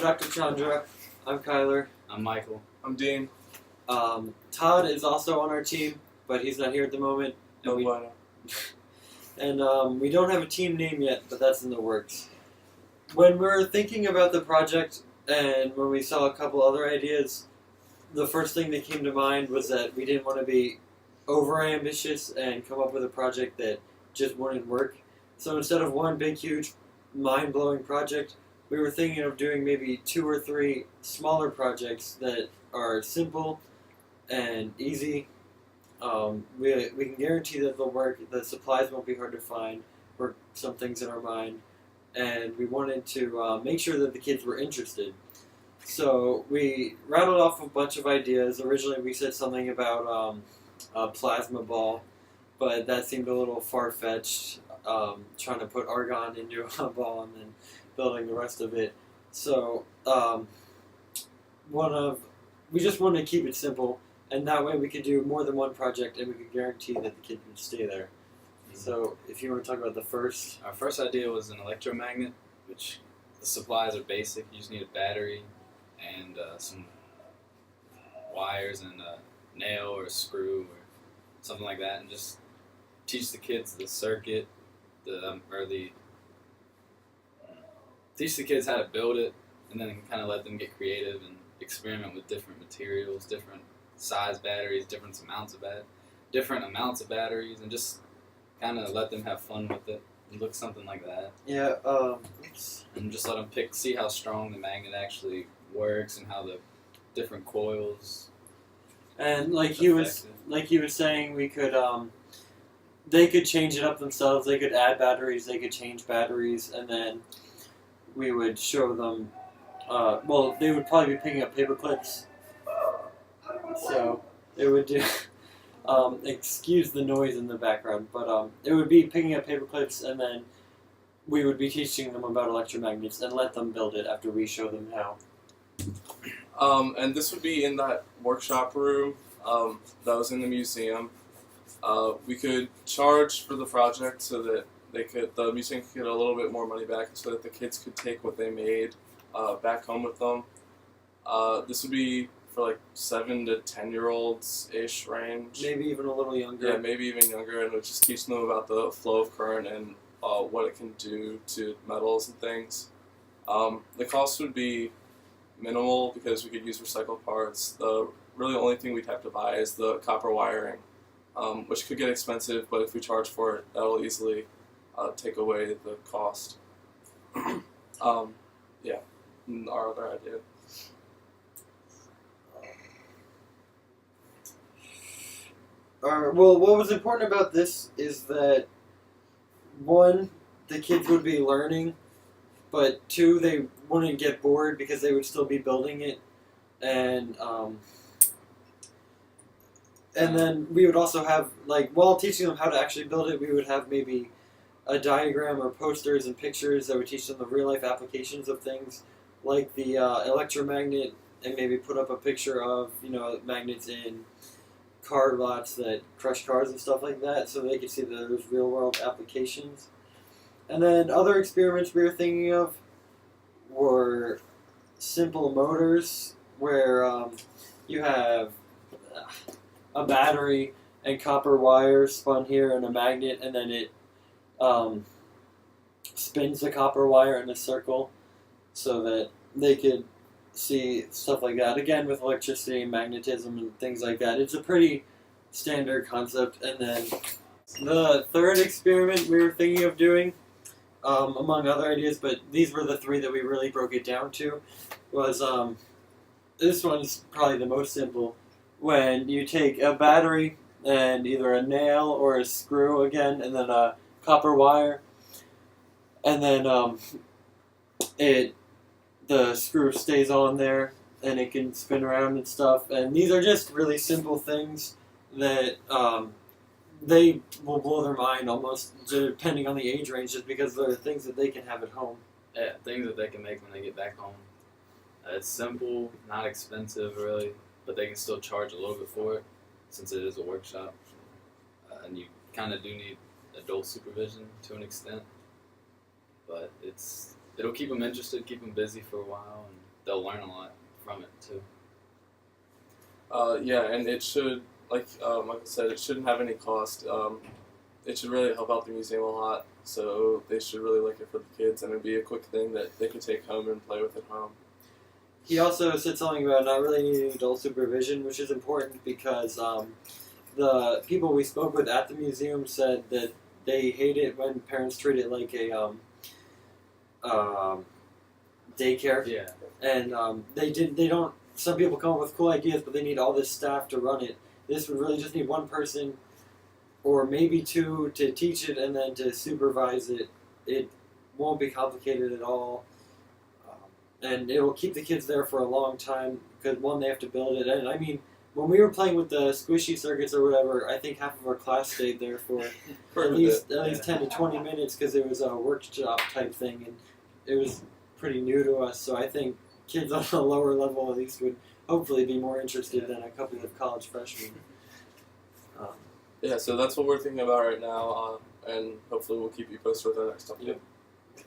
Dr. Chandra. I'm Kyler. I'm Michael. I'm Dean. Todd is also on our team, but he's not here at the moment. And we don't have a team name yet, but that's in the works. When we're thinking about the project and when we saw a couple other ideas, the first thing that came to mind was that we didn't want to be over-ambitious and come up with a project that just wouldn't work. So instead of one big, huge, mind-blowing project, we were thinking of doing maybe 2 or 3 smaller projects that are simple and easy. We can guarantee that they'll work. The supplies won't be hard to find, or some things in our mind. And we wanted to make sure that the kids were interested. So we rattled off a bunch of ideas. Originally we said something about a plasma ball, but that seemed a little far-fetched, trying to put argon into a ball and then building the rest of it. So we just wanted to keep it simple, and that way we could do more than one project and we could guarantee that the kids would stay there. So if you want to talk about the first. Our first idea was an electromagnet, which the supplies are basic. You just need a battery and some wires and a nail or a screw or something like that, and just teach the kids the circuit, teach the kids how to build it, and then kind of let them get creative and experiment with different materials, different size batteries, different amounts of batteries, and just kind of let them have fun with it. It looks something like that. Yeah. And just let them see how strong the magnet actually works and how the different coils. And like he was saying, we could they could change it up themselves. They could add batteries. They could change batteries, and then we would show them. Well, they would probably be picking up paper clips, so they would do. Excuse the noise in the background, but it would be picking up paper clips, and then we would be teaching them about electromagnets and let them build it after we show them how. And this would be in that workshop room that was in the museum. We could charge for the project so that the museum could get a little bit more money back, so that the kids could take what they made back home with them. This would be for like 7 to 10-year-olds ish range. Maybe even a little younger. Yeah, maybe even younger, and it would just teach them about the flow of current and what it can do to metals and things. The cost would be minimal because we could use recycled parts. The really only thing we'd have to buy is the copper wiring, which could get expensive, but if we charge for it, that'll easily take away the cost. Yeah, and our other idea. Well, what was important about this is that, 1, the kids would be learning, but 2, they wouldn't get bored because they would still be building it, and then we would also have, like, while teaching them how to actually build it, we would have maybe a diagram or posters and pictures that would teach them the real-life applications of things, like the electromagnet, and maybe put up a picture of, magnets in car lots that crush cars and stuff like that, so they could see that there's real-world applications. And then other experiments we were thinking of were simple motors, where you have a battery and copper wire spun here and a magnet, and then it spins the copper wire in a circle so that they could see stuff like that. Again, with electricity and magnetism and things like that. It's a pretty standard concept. And then the third experiment we were thinking of doing, among other ideas, but these were the 3 that we really broke it down to, was this one's probably the most simple. When you take a battery and either a nail or a screw again, and then a copper wire, and then the screw stays on there, and it can spin around and stuff. And these are just really simple things that they will blow their mind almost, depending on the age range, just because they're things that they can have at home. Yeah, things that they can make when they get back home. It's simple, not expensive really, but they can still charge a little bit for it since it is a workshop. And you kind of do need adult supervision to an extent, but it'll keep them interested, keep them busy for a while, and they'll learn a lot from it too. Yeah, and it should, like Michael said, it shouldn't have any cost. It should really help out the museum a lot, so they should really like it for the kids, and it'd be a quick thing that they could take home and play with at home. He also said something about not really needing adult supervision, which is important because the people we spoke with at the museum said that they hate it when parents treat it like a daycare, Yeah. and they don't. Some people come up with cool ideas, but they need all this staff to run it. This would really just need one person, or maybe two, to teach it and then to supervise it. It won't be complicated at all. And it will keep the kids there for a long time because one, they have to build it. And I mean, when we were playing with the squishy circuits or whatever, I think half of our class stayed there for at least 10 to 20 minutes because it was a workshop type thing, and it was pretty new to us. So I think kids on the lower level at least would hopefully be more interested than a couple of college freshmen. Yeah, so that's what we're thinking about right now, and hopefully we'll keep you posted with our next update.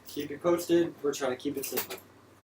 Keep you posted. We're trying to keep it simple.